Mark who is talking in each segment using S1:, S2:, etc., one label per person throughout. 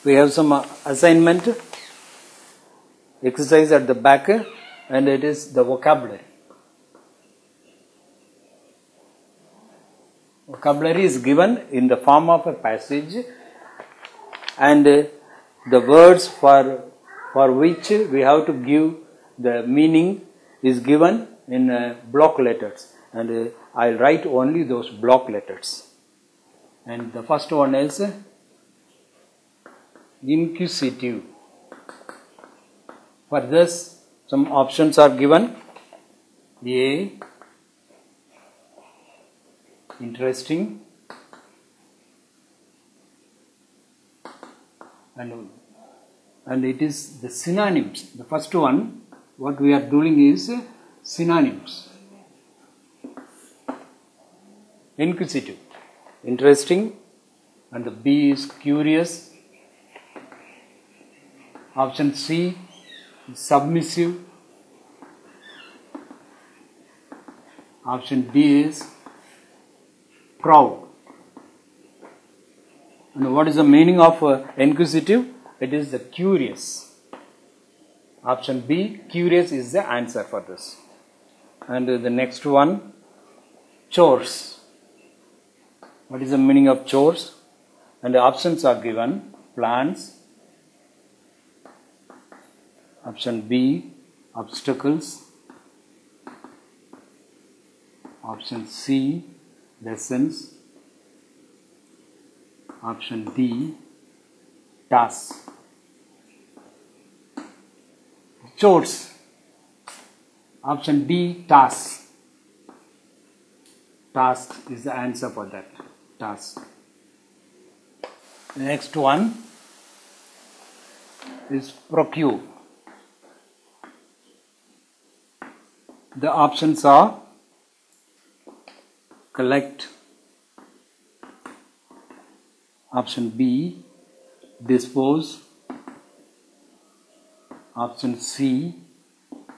S1: We have some assignment exercise at the back, and it is the vocabulary. Vocabulary is given in the form of a passage, and the words for which we have to give the meaning is given in block letters, and I'll write only those block letters. And the first one is inquisitive. For this, some options are given. A, interesting, and it is the synonyms. The first one, what we are doing is synonyms. Inquisitive, interesting, and the B is curious. Option C, submissive. Option D is proud. And what is the meaning of inquisitive? It is the curious. Option B, curious, is the answer for this. And the next one, chores. What is the meaning of chores? And the options are given. Plants. Option B, obstacles. Option C, lessons. Option D, tasks. Chores. Option D, tasks. Task is the answer for that. Task. The next one is procure. The options are collect. Option B, dispose. Option C,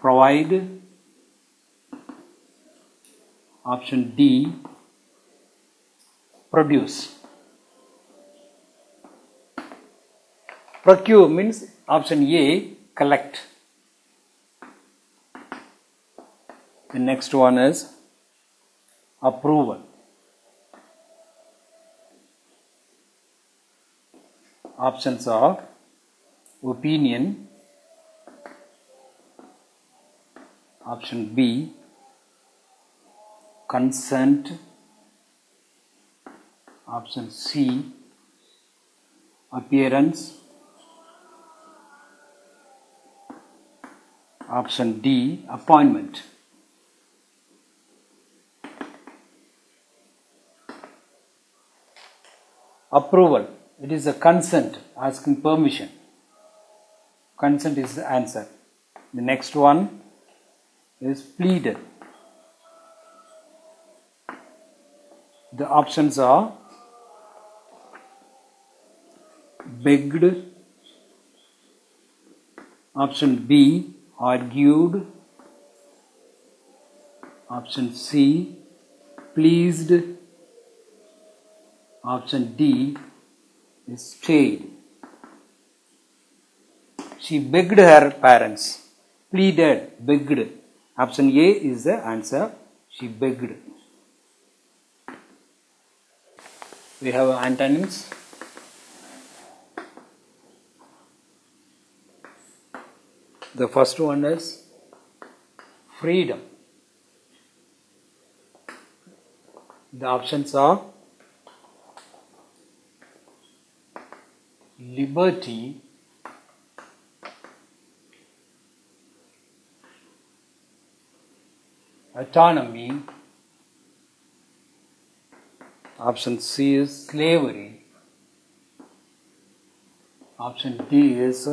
S1: provide. Option D, produce. Procure means option A, collect. The next one is approval. Options are opinion. Option B, consent. Option C, appearance. Option D, appointment. Approval, it is a consent, asking permission. Consent is the answer. The next one is pleaded. The options are begged. Option B, argued. Option C, pleased. Option D is stayed. She begged her parents. Pleaded, begged. Option A is the answer. She begged. We have antonyms. The first one is freedom. The options are liberty, autonomy. Option C is slavery. Option D is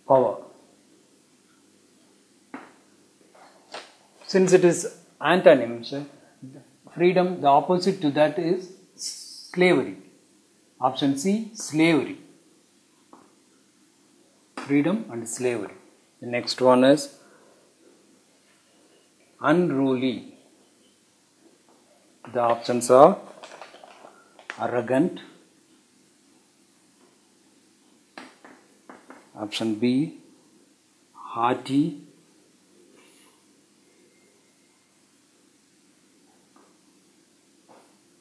S1: power. Since it is antonyms, freedom, the opposite to that is slavery. Option C, slavery. Freedom and slavery. The next one is unruly. The options are arrogant, Option B, hearty.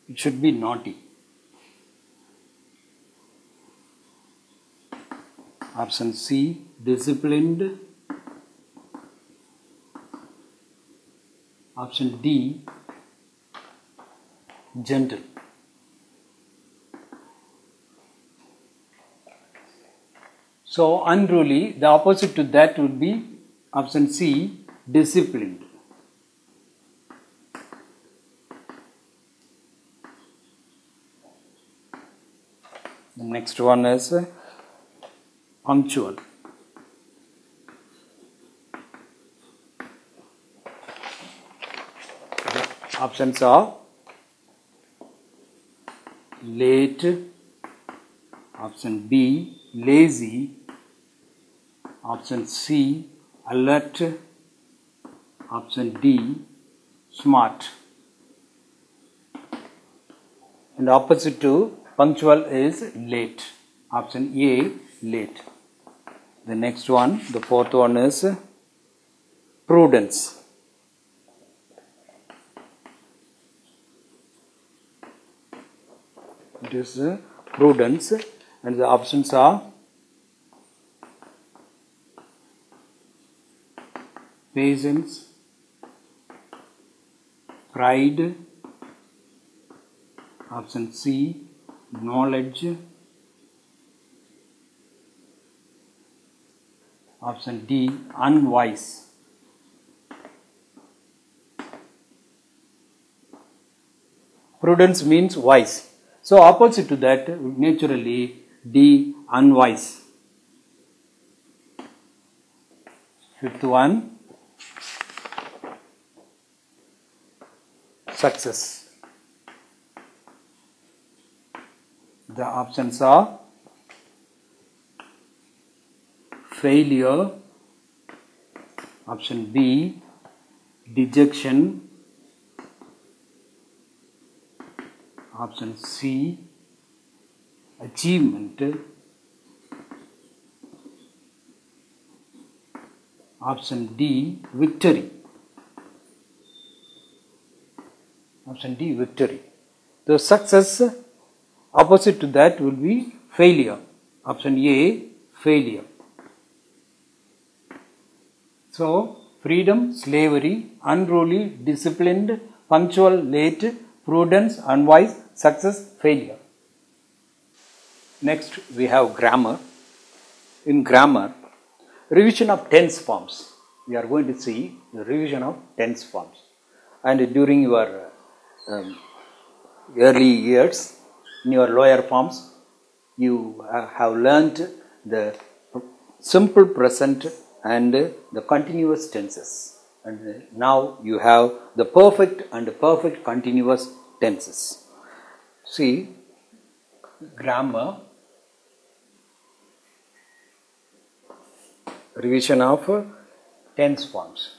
S1: It should be naughty. Option C, disciplined. Option D, gentle. So unruly, the opposite to that would be option C, disciplined. The next one is punctual. The options are late, option B, lazy, option C, alert, option D, smart. And opposite to punctual is late. Option A, late. The next one, the fourth one is prudence. It is prudence, and the options are patience, pride, option C, knowledge, option D, unwise. Prudence means wise. So opposite to that, naturally D, unwise. Fifth one, success. The options are failure, option B, dejection, option C, achievement, option D, victory. Option D, victory. The success, opposite to that will be failure. Option A, failure. So, freedom, slavery, unruly, disciplined, punctual, late, prudence, unwise, success, failure. Next, we have grammar. In grammar, revision of tense forms. We are going to see the revision of tense forms. And during your early years, in your lower forms, you have learnt the simple present and the continuous tenses. And now you have the perfect and perfect continuous tenses. See, grammar, revision of tense forms.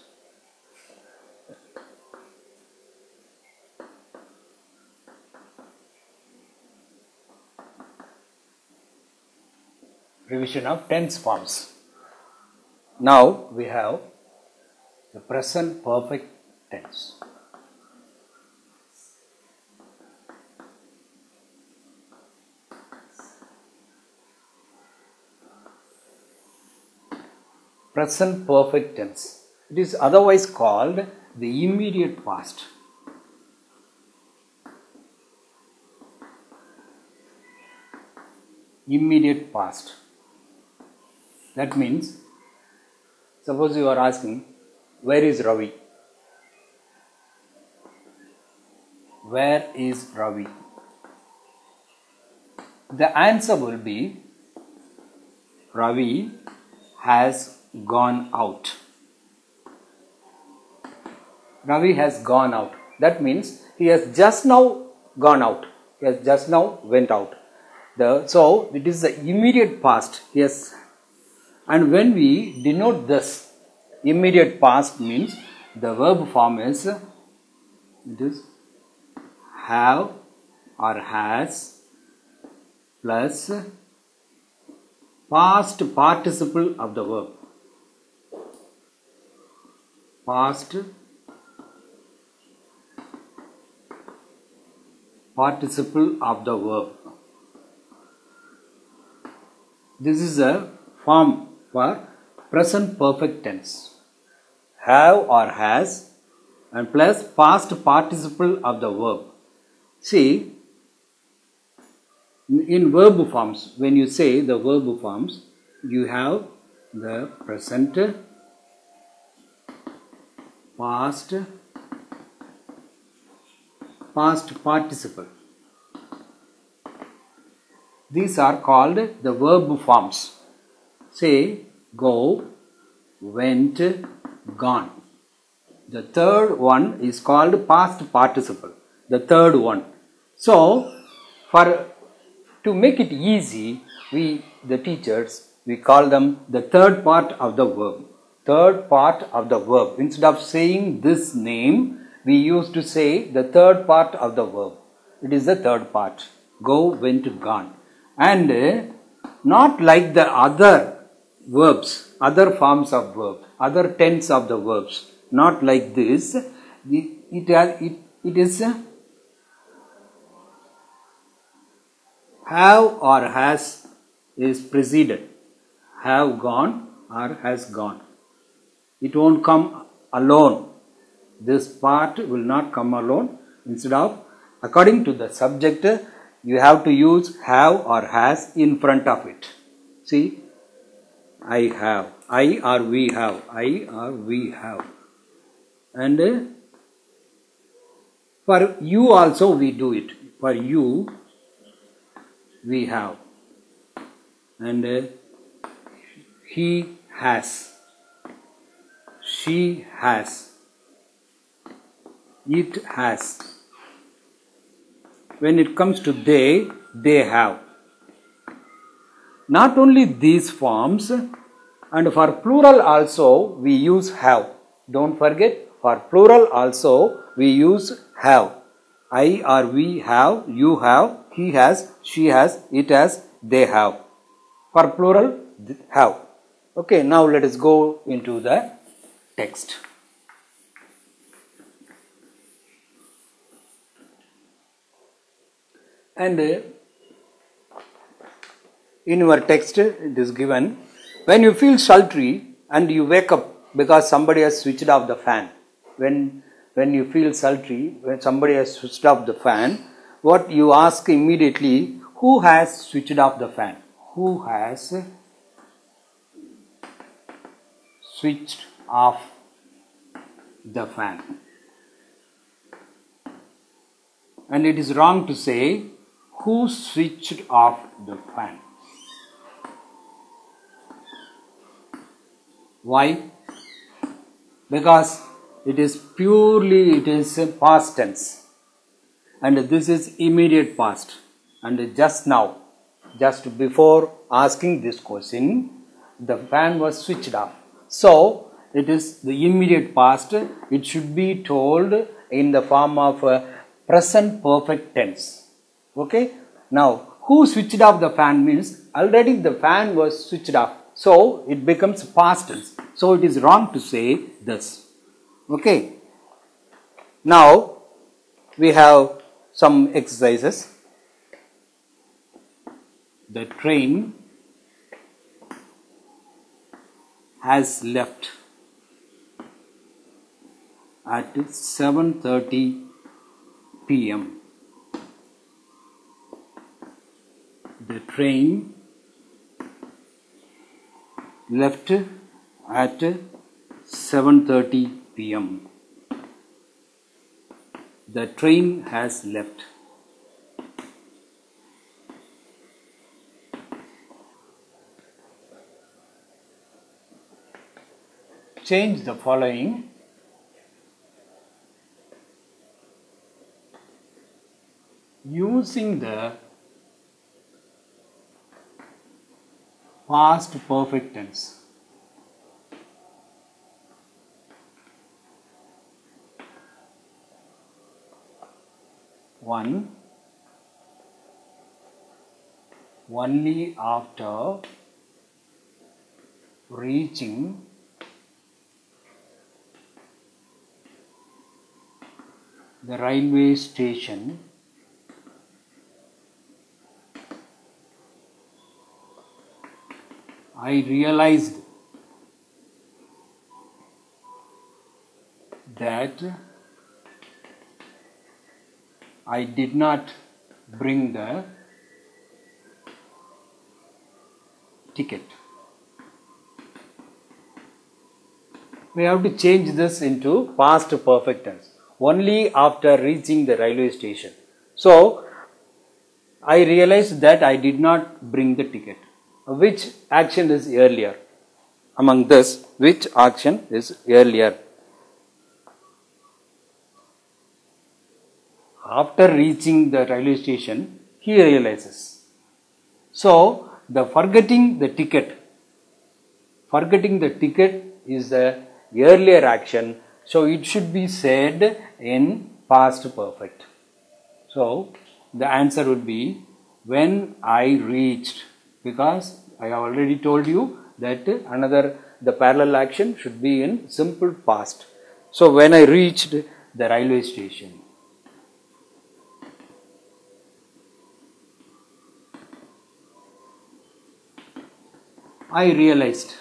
S1: Revision of tense forms. Now we have the present perfect tense. Present perfect tense. It is otherwise called the immediate past. Immediate past. That means, suppose you are asking, where is Ravi? Where is Ravi? The answer will be, Ravi has gone out. Ravi has gone out. That means he has just now gone out. He has just now went out. So it is the immediate past. Yes. And when we denote this, immediate past means the verb form is, it is have or has plus past participle of the verb. Past participle of the verb. This is a form for present perfect tense. Have or has and plus past participle of the verb. See, in verb forms, when you say the verb forms, you have the present, past participle. These are called the verb forms. Say, go, went, gone. The third one is called past participle. The third one. So, to make it easy, the teachers, we call them the third part of the verb. Third part of the verb. Instead of saying this name, we used to say the third part of the verb. It is the third part. Go, went, gone. And not like the other verbs, other forms of verb, other tense of the verbs. Not like this. It is have or has is preceded. Have gone or has gone. It won't come alone. This part will not come alone. Instead of, according to the subject, you have to use have or has in front of it. See, I have. I or we have. I or we have. And for you also we do it. For you, we have. And he has. She has. It has. When it comes to they have. Not only these forms, and for plural also we use have. Don't forget, for plural also we use have. I or we have, you have, he has, she has, it has, they have. For plural, have. Okay, now let us go into the text. And in your text it is given, when you feel sultry and you wake up because somebody has switched off the fan. When you feel sultry, when somebody has switched off the fan, what you ask immediately, who has switched off the fan? Who has switched off the fan? And it is wrong to say, who switched off the fan? Why? Because it is past tense. And this is immediate past. And just now, just before asking this question, the fan was switched off. So, it is the immediate past. It should be told in the form of present perfect tense. Okay? Now, who switched off the fan means already the fan was switched off. So, it becomes past tense. So, it is wrong to say this. Okay? Now, we have some exercises. The train has left at 7:30 p.m. The train left at 7:30 p.m. The train has left. Change the following. Using the past perfect tense. One, only after reaching the railway station I realized that I did not bring the ticket. We have to change this into past perfect tense. Only after reaching the railway station. So, I realized that I did not bring the ticket. Which action is earlier? Among this, which action is earlier? After reaching the railway station, he realizes. So, the forgetting the ticket is the earlier action. So, it should be said in past perfect. So, the answer would be when I reached, because I have already told you that the parallel action should be in simple past. So, when I reached the railway station. I realized.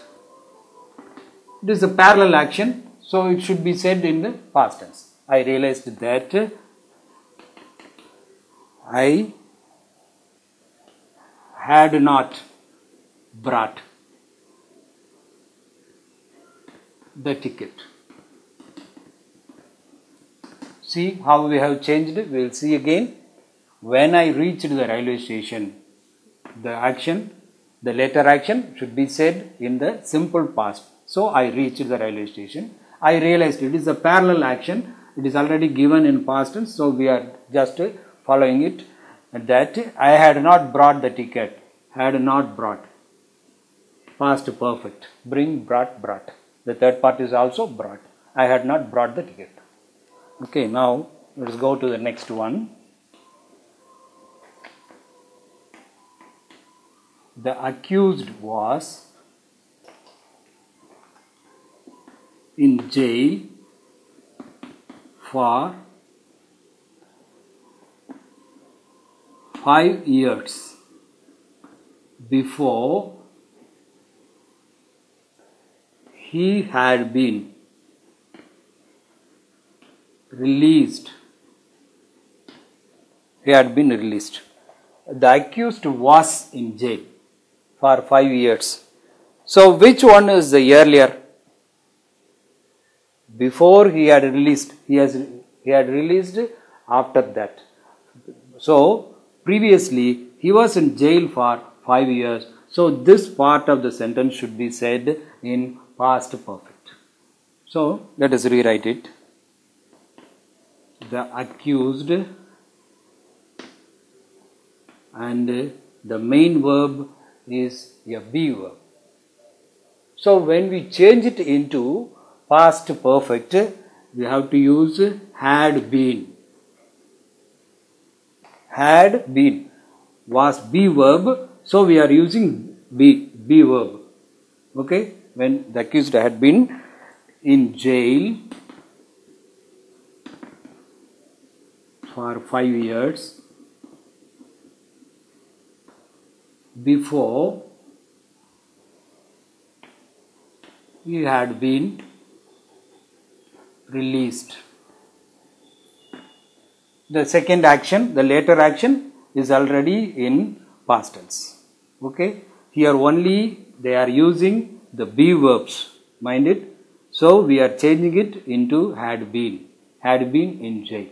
S1: It is a parallel action, so it should be said in the past tense. I realized that I had not brought the ticket. See how we have changed it? We will see again. When I reached the railway station, the later action should be said in the simple past. So, I reached the railway station. I realized it is a parallel action. It is already given in past tense. So, we are just following it. That I had not brought the ticket. Had not brought. Past perfect. Bring, brought, brought. The third part is also brought. I had not brought the ticket. Okay, now let us go to the next one. The accused was in jail for 5 years before he had been released. The accused was in jail for 5 years. So, which one is the earlier? Before he had released, he had released after that. So, previously he was in jail for 5 years. So, this part of the sentence should be said in past perfect. So, let us rewrite it. The accused, and the main verb is a be verb. So, when we change it into past perfect, we have to use had been. Had been was be verb, so we are using be verb. Okay, when the accused had been in jail for 5 years before he had been released. The second action, the later action, is already in past tense. Okay, here only they are using the be verbs. Mind it. So we are changing it into had been in jail.